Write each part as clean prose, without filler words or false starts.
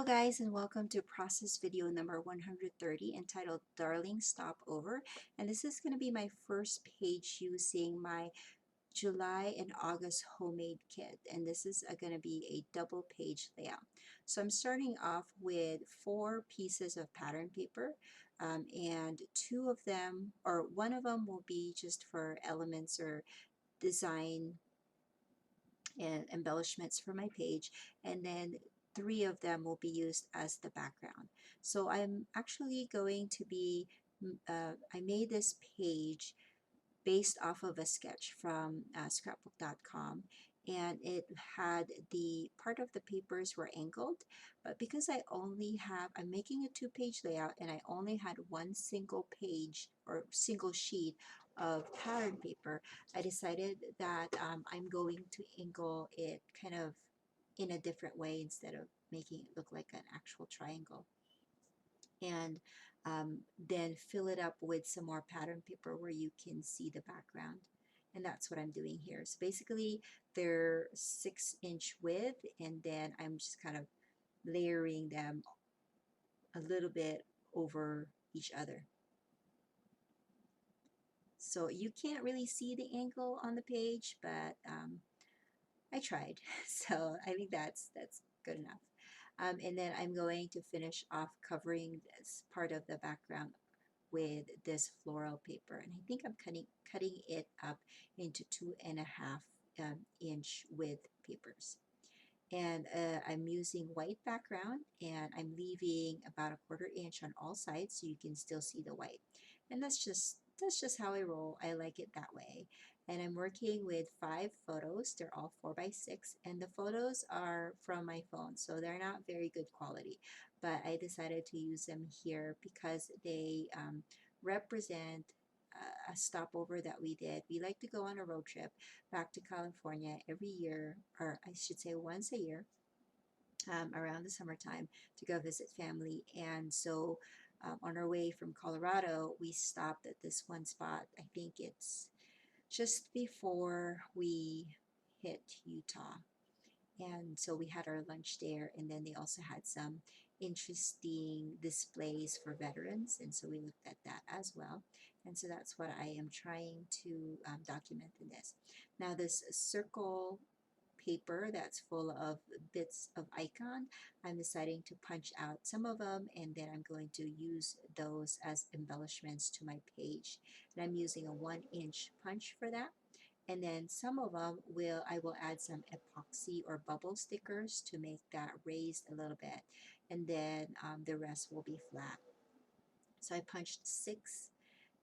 guys, and welcome to process video number 130 entitled Darling Stopover. And this is going to be my first page using my July and August homemade kit, and this is going to be a double page layout. So I'm starting off with 4 pieces of pattern paper, and two of them, or one of them, will be just for elements or design and embellishments for my page, and then 3 of them will be used as the background. So I'm actually going to be, I made this page based off of a sketch from scrapbook.com, and it had the part of the papers were angled, but because I'm making a 2-page layout and I only had one single page or single sheet of pattern paper, I decided that I'm going to angle it kind of in a different way instead of making it look like an actual triangle, and then fill it up with some more pattern paper where you can see the background. And that's what I'm doing here. So basically they're 6-inch width, and then I'm just kind of layering them a little bit over each other. So you can't really see the angle on the page, but I tried. So I think that's good enough. And then I'm going to finish off covering this part of the background with this floral paper, and I think I'm cutting it up into 2.5 inch width papers. And I'm using white background, and I'm leaving about a 1/4 inch on all sides so you can still see the white. And that's just how I roll. I like it that way. And I'm working with 5 photos. They're all 4x6, and the photos are from my phone, so they're not very good quality. But I decided to use them here because they represent a stopover that we did. We like to go on a road trip back to California every year, or I should say once a year, around the summertime, to go visit family. And so on our way from Colorado, we stopped at this one spot. I think it's just before we hit Utah. And so we had our lunch there, and then they also had some interesting displays for veterans, and so we looked at that as well. And so that's what I am trying to document in this. Now this circle paper that's full of bits of icon, I'm deciding to punch out some of them, and then I'm going to use those as embellishments to my page. And I'm using a 1-inch punch for that. And then some of them I will add some epoxy or bubble stickers to make that raised a little bit, and then the rest will be flat. So I punched 6,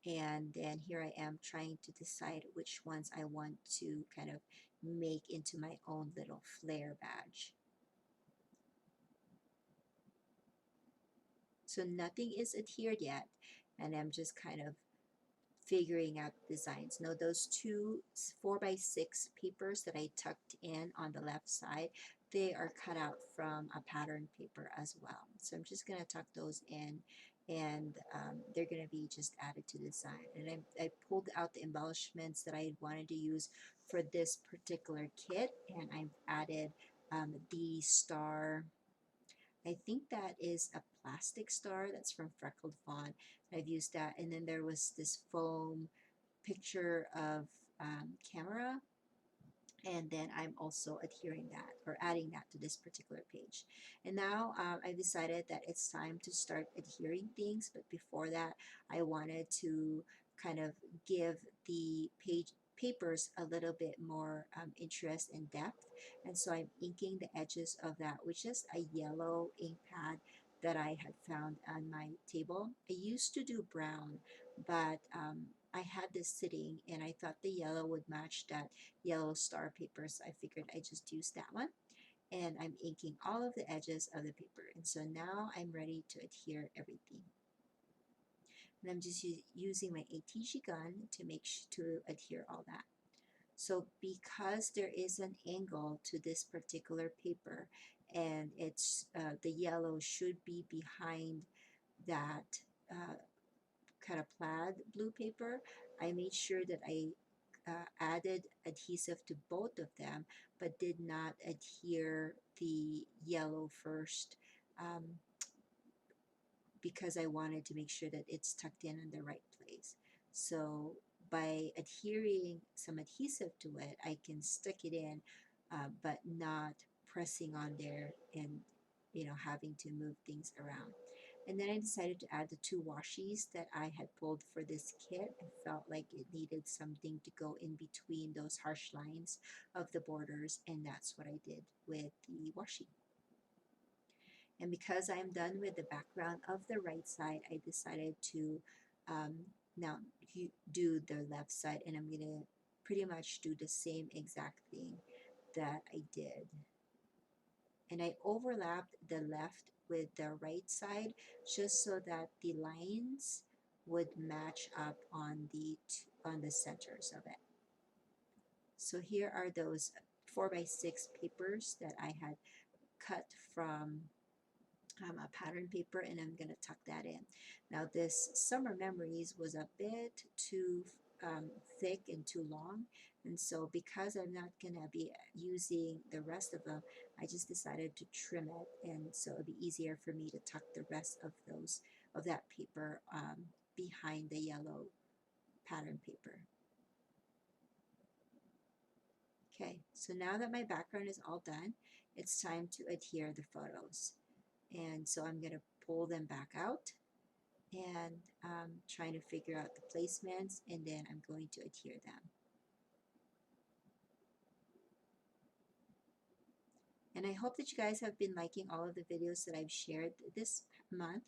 and then here I am trying to decide which ones I want to kind of make into my own little flare badge. So nothing is adhered yet, and I'm just kind of figuring out designs. Now those 2 4x6 papers that I tucked in on the left side, they are cut out from a pattern paper as well. So I'm just going to tuck those in, and they're going to be just added to the design. And I pulled out the embellishments that I wanted to use for this particular kit, and I've added the star. I think that is a plastic star that's from Freckled Fawn. I've used that. And then there was this foam picture of camera, and then I'm also adhering that or adding that to this particular page. And now I decided that it's time to start adhering things, but before that I wanted to kind of give the papers a little bit more interest and depth, and so I'm inking the edges of that with just a yellow ink pad that I had found on my table. I used to do brown, but I had this sitting and I thought the yellow would match that yellow star paper, so I figured I just use that one. And I'm inking all of the edges of the paper, and so now I'm ready to adhere everything. And I'm just using my ATG gun to to adhere all that. So because there is an angle to this particular paper, and it's the yellow should be behind that kind of plaid blue paper, I made sure that I added adhesive to both of them, but did not adhere the yellow first um, because I wanted to make sure that it's tucked in the right place. So by adhering some adhesive to it, I can stick it in, but not pressing on there and having to move things around. And then I decided to add the two washies that I had pulled for this kit. I felt like it needed something to go in between those harsh lines of the borders, and that's what I did with the washi. And because I'm done with the background of the right side, I decided to um, now do the left side, and I'm going to pretty much do the same exact thing that I did. And I overlapped the left with the right side just so that the lines would match up on the centers of it. So here are those 4x6 papers that I had cut from a pattern paper, and I'm going to tuck that in. Now this Summer Memories was a bit too thick and too long, and so because I'm not going to be using the rest of them, I just decided to trim it, and so it'll be easier for me to tuck the rest of that paper behind the yellow pattern paper. Okay, so now that my background is all done, it's time to adhere the photos. And so I'm going to pull them back out and trying to figure out the placements, and then I'm going to adhere them. And I hope that you guys have been liking all of the videos that I've shared this month.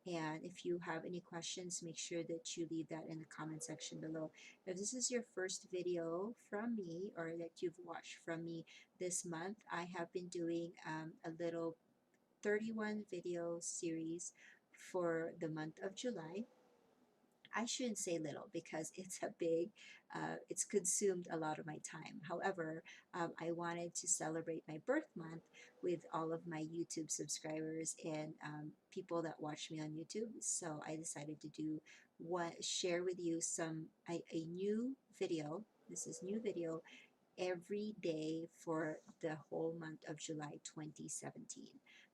And if you have any questions, make sure that you leave that in the comment section below. If this is your first video from me, or that you've watched from me this month, I have been doing a little 31 video series for the month of July. I shouldn't say little because it's a big, it's consumed a lot of my time. However, I wanted to celebrate my birth month with all of my YouTube subscribers and people that watch me on YouTube. So I decided to share with you a new video. This is new video every day for the whole month of July 2017.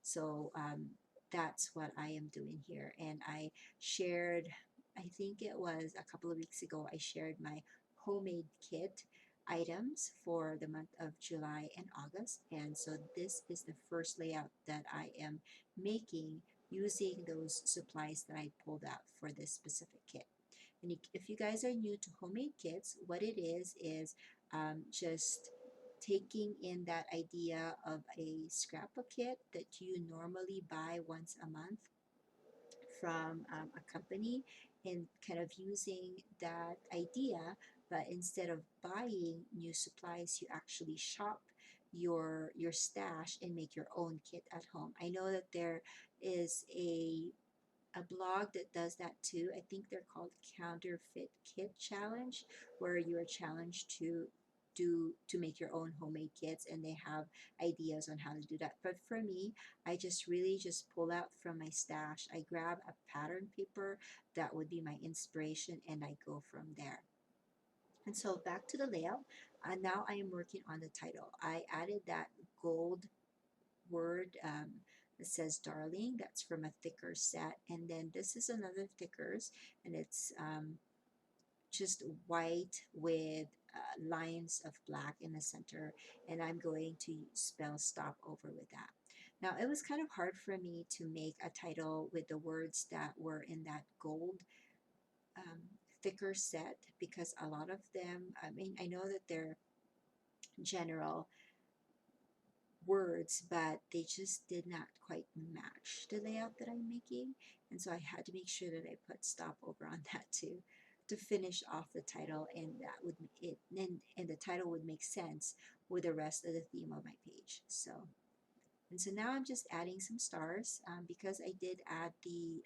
So that's what I am doing here. And I shared, I think it was a couple of weeks ago, I shared my homemade kit items for the month of July and August. And so this is the first layout that I am making using those supplies that I pulled out for this specific kit. And if you guys are new to homemade kits, what it is just taking in that idea of a scrapbook kit that you normally buy once a month from a company, and kind of using that idea, but instead of buying new supplies, you actually shop your stash and make your own kit at home. I know that there is a blog that does that too. I think they're called Counterfeit Kit Challenge, where you are challenged to make your own homemade kits, and they have ideas on how to do that. But for me, I just really just pull out from my stash. I grab a pattern paper that would be my inspiration, and I go from there. And so back to the layout. Now I am working on the title. I added that gold word that says darling. That's from a thicker set, and then this is another thickers, and it's just white with lines of black in the center, and I'm going to spell stop over with that. Now it was kind of hard for me to make a title with the words that were in that gold um, thicker set, because a lot of them, I mean, I know that they're general words, but they just did not quite match the layout that I'm making. And so I had to make sure that I put stop over on that too, to finish off the title, and that would and the title would make sense with the rest of the theme of my page. So now I'm just adding some stars, because I did add the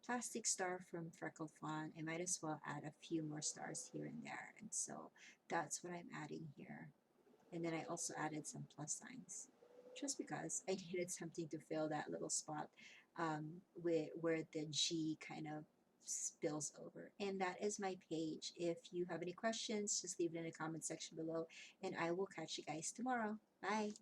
plastic star from Freckle Fawn. I might as well add a few more stars here and there, and so that's what I'm adding here. And then I also added some plus signs, just because I needed something to fill that little spot where the G kind of spills over. And that is my page. If you have any questions, just leave it in the comment section below, and I will catch you guys tomorrow. Bye.